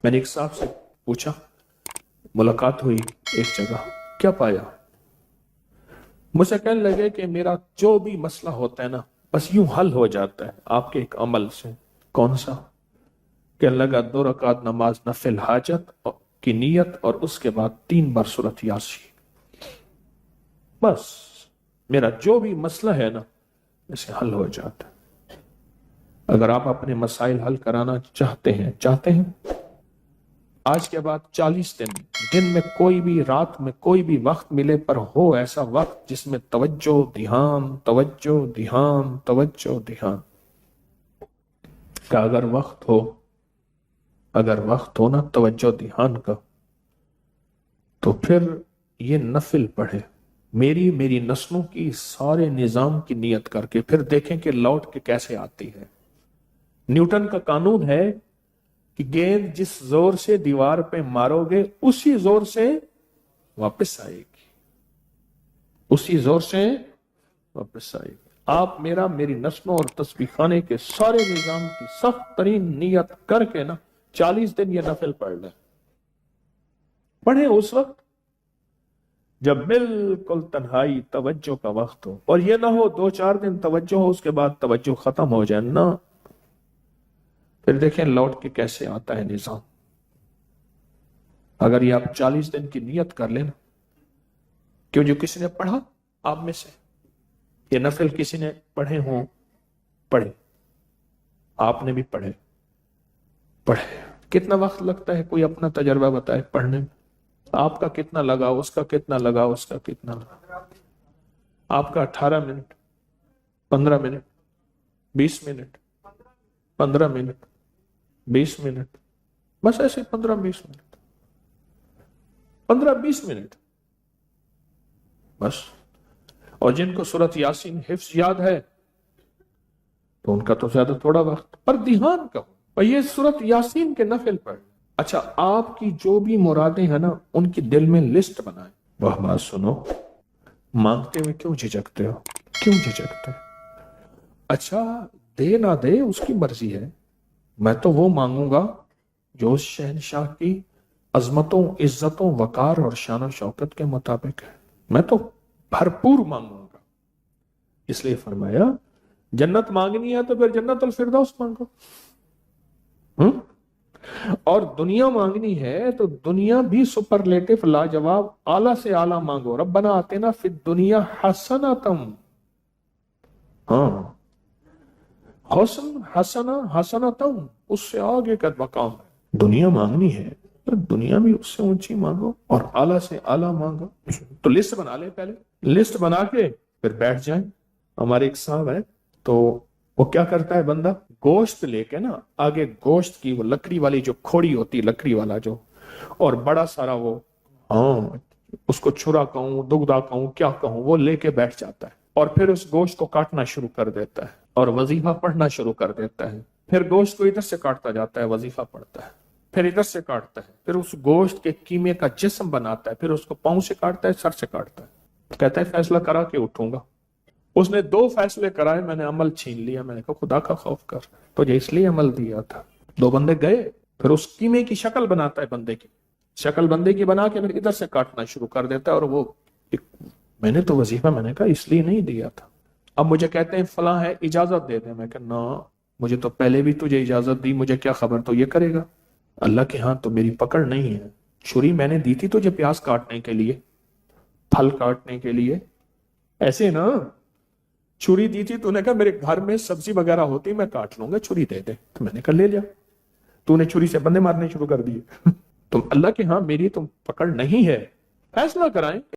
میں نے ایک صاحب سے پوچھا، ملاقات ہوئی ایک جگہ، کیا پایا؟ مجھے کہنے لگے کہ میرا جو بھی مسئلہ ہوتا ہے نا بس یوں حل ہو جاتا ہے آپ کے ایک عمل سے۔ کون سا؟ کہنے لگا 2 رکعت نماز نفل حاجت کی نیت اور اس کے بعد 3 بار سورۃ یاسین، بس میرا جو بھی مسئلہ ہے نا اسے حل ہو جاتا ہے۔ اگر آپ اپنے مسائل حل کرانا چاہتے ہیں آج کے بعد 40 دن میں کوئی بھی، رات میں کوئی بھی وقت ملے پر ہو ایسا وقت جس میں توجہ دھیان توجہ دھیان توجہ دھیان کا اگر وقت ہو نا توجہ دھیان کا، تو پھر یہ نفل پڑھے، میری نسلوں کی سارے نظام کی نیت کر کے، پھر دیکھیں کہ لوٹ کے کیسے آتی ہے۔ نیوٹن کا قانون ہے کہ گیند جس زور سے دیوار پہ مارو گے اسی زور سے واپس آئے گی، اسی زور سے واپس آئے گی۔ آپ میری نسلوں اور تسبیح خانے کے سارے نظام کی سخت ترین نیت کر کے نا 40 دن یہ نفل پڑھ لیں، پڑھیں اس وقت جب بالکل تنہائی توجہ کا وقت ہو، اور یہ نہ ہو 2-4 دن توجہ ہو اس کے بعد توجہ ختم ہو جائے نا، پھر دیکھیں لوٹ کے کیسے آتا ہے نظام۔ اگر یہ آپ 40 دن کی نیت کر لینا، کیوں جو کسی نے پڑھا آپ میں سے یہ نفل کسی نے پڑھے ہوں، پڑھے، آپ نے بھی پڑھے، کتنا وقت لگتا ہے؟ کوئی اپنا تجربہ بتائے پڑھنے میں، آپ کا کتنا لگا، اس کا کتنا لگا، اس کا کتنا لگا؟ آپ کا 18 minute, 15 minute, 20 minute, 15 minute, 20 minute, بس ایسے 15-20 منٹ، 15-20 منٹ بس۔ اور جن کو سورۃ یاسین حفظ یاد ہے تو ان کا تو زیادہ تھوڑا وقت، پر دھیان کا اور یہ سورۃ یاسین کے نفل پڑھ۔ اچھا، آپ کی جو بھی مرادیں ہیں نا ان کی دل میں لسٹ بنائیں۔ وہ بات سنو، مانگتے ہوئے کیوں جھجکتے ہو؟ کیوں جھجکتے ہیں؟ اچھا دے نہ دے اس کی مرضی ہے، میں تو وہ مانگوں گا جو اس شہنشاہ کی عظمتوں، عزتوں، وقار اور شان و شوکت کے مطابق ہے، میں تو بھرپور مانگوں گا۔ اس لیے فرمایا جنت مانگنی ہے تو پھر جنت الفردوس مانگو، اور دنیا مانگنی ہے تو دنیا بھی سپرلیٹو لاجواب اعلیٰ سے اعلیٰ مانگو، ربنا آتنا فی الدنیا حسنۃ، ہاں حسنۃ اس سے آگے کا مقام ہے۔ دنیا مانگنی ہے تو دنیا بھی اس سے اونچی مانگو اور اعلیٰ سے اعلیٰ مانگو۔ تو لسٹ بنا لے، پہلے لسٹ بنا کے پھر بیٹھ جائیں۔ ہمارے ایک صاحب ہے تو وہ کیا کرتا ہے بندہ، گوشت لے کے نا، آگے گوشت کی وہ لکڑی والی جو کھوڑی ہوتی، لکڑی والا جو، اور بڑا سارا وہ، اس کو چھرا کہوں، دگدا کہوں، کیا کہوں، وہ لے کے بیٹھ جاتا ہے اور پھر اس گوشت کو کاٹنا شروع کر دیتا ہے اور وظیفہ پڑھنا شروع کر دیتا ہے۔ پھر گوشت کو ادھر سے کاٹتا جاتا ہے، وظیفہ پڑھتا ہے، پھر ادھر سے کاٹتا ہے، پھر اس گوشت کے کیمے کا جسم بناتا ہے، پھر اس کو پاؤں سے کاٹتا ہے، سر سے کاٹتا ہے، کہتا ہے فیصلہ کرا کے اٹھوں گا۔ اس نے 2 فیصلے کرائے، میں نے عمل چھین لیا، میں نے کہا خدا کا خوف کر، تجھے اس لیے عمل دیا تھا۔ 2 بندے گئے، پھر اس کیمے کی شکل بناتا ہے، بندے کی شکل بندے کی بنا کے پھر ادھر سے کاٹنا شروع کر دیتا ہے، اور وہ میں نے تو وظیفہ میں نے کہا اس لیے نہیں دیا تھا، اب مجھے کہتے ہیں فلاں ہے اجازت دے دیں، میں کہا نا، مجھے تو پہلے بھی تجھے اجازت دی، مجھے کیا خبر تو یہ کرے گا؟ اللہ کے ہاں تو میری پکڑ نہیں ہے، چھری میں نے دی تھی تجھے پیاز کاٹنے کے لیے، پھل کاٹنے کے لیے، ایسے نا چھری دی تھی، تو نے کہا میرے گھر میں سبزی وغیرہ ہوتی میں کاٹ لوں گا، چھری دے دے، تو میں نے کہا لے لیا، تو نے چھری سے بندے مارنے شروع کر دیے۔ تو اللہ کے ہاں میری تو پکڑ نہیں ہے، فیصلہ کرائیں۔